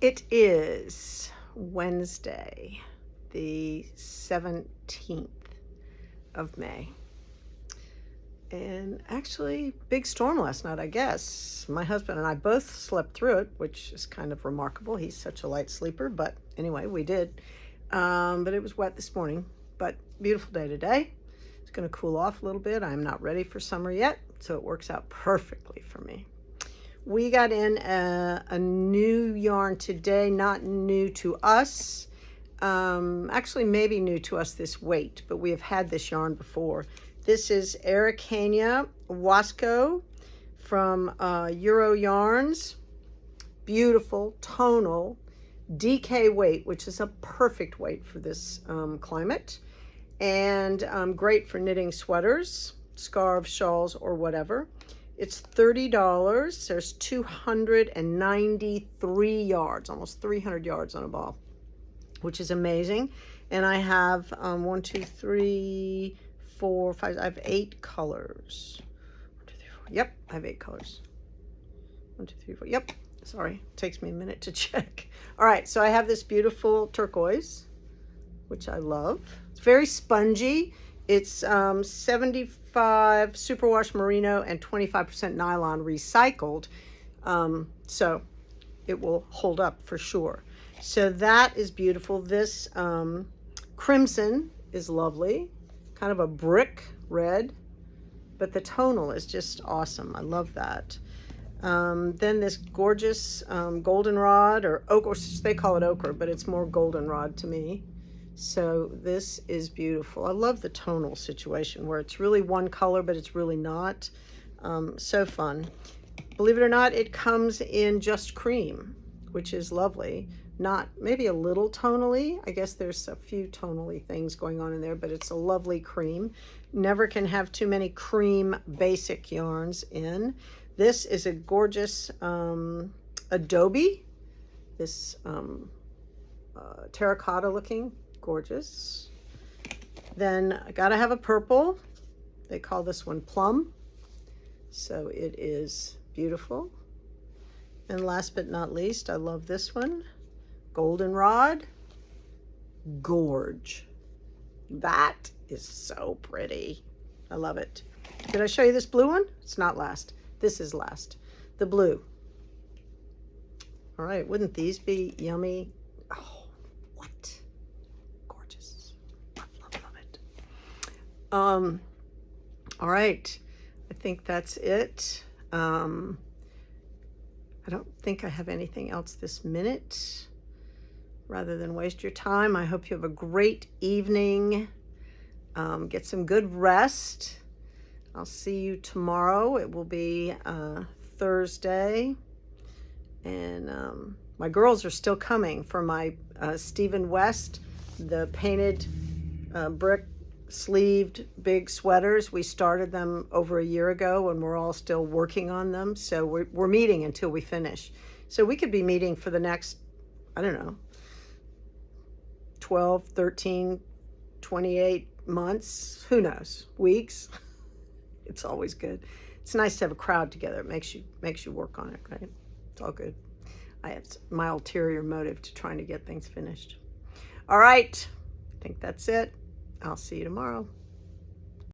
It is Wednesday, the 17th of May. And actually, big storm last night, I guess. My husband and I both slept through it, which is kind of remarkable. He's such a light sleeper, but anyway, we did. But it was wet this morning, but beautiful day today. It's going to cool off a little bit. I'm not ready for summer yet, so it works out perfectly for me. We got in a new yarn today, not new to us. Actually, maybe new to us this weight, but we have had this yarn before. This is Araucania Huasco from Euro Yarns. Beautiful, tonal, DK weight, which is a perfect weight for this climate. And great for knitting sweaters, scarves, shawls, or whatever. It's $30. There's 293 yards, almost 300 yards on a ball, which is amazing. And I have 1, 2, 3, 4, 5. I have 8 colors. 1, 2, 3, 4. Yep, I have 8 colors. 1, 2, 3, 4. Yep. Sorry, it takes me a minute to check. All right, so I have this beautiful turquoise, which I love. It's very spongy. It's 75 superwash merino and 25% nylon recycled. So it will hold up for sure. So that is beautiful. This crimson is lovely, kind of a brick red, but the tonal is just awesome. I love that. Then this gorgeous goldenrod, or ochre, they call it ochre, but it's more goldenrod to me. So this is beautiful. I love the tonal situation where it's really one color, but it's really not. So fun. Believe it or not, it comes in just cream, which is lovely. Not maybe a little tonally. I guess there's a few tonally things going on in there, but it's a lovely cream. Never can have too many cream basic yarns in. This is a gorgeous adobe. This terracotta looking. Gorgeous. Then I gotta have a purple. They call this one plum. So it is beautiful. And last but not least, I love this one. Goldenrod. Gorge. That is so pretty. I love it. Did I show you this blue one? It's not last. This is last. The blue. All right, wouldn't these be yummy? Oh, what? Gorgeous. Love, love, love it. All right, I think that's it. I don't think I have anything else this minute. Rather than waste your time, I hope you have a great evening. Get some good rest. I'll see you tomorrow. It will be Thursday. And my girls are still coming for my Stephen West, the painted brick sleeved big sweaters. We started them over a year ago and we're all still working on them. So we're meeting until we finish. So we could be meeting for the next, I don't know, 12, 13, 28 months. Who knows? Weeks. It's always good. It's nice to have a crowd together. It makes you work on it, right? It's all good. I have my ulterior motive to trying to get things finished. All right. I think that's it. I'll see you tomorrow.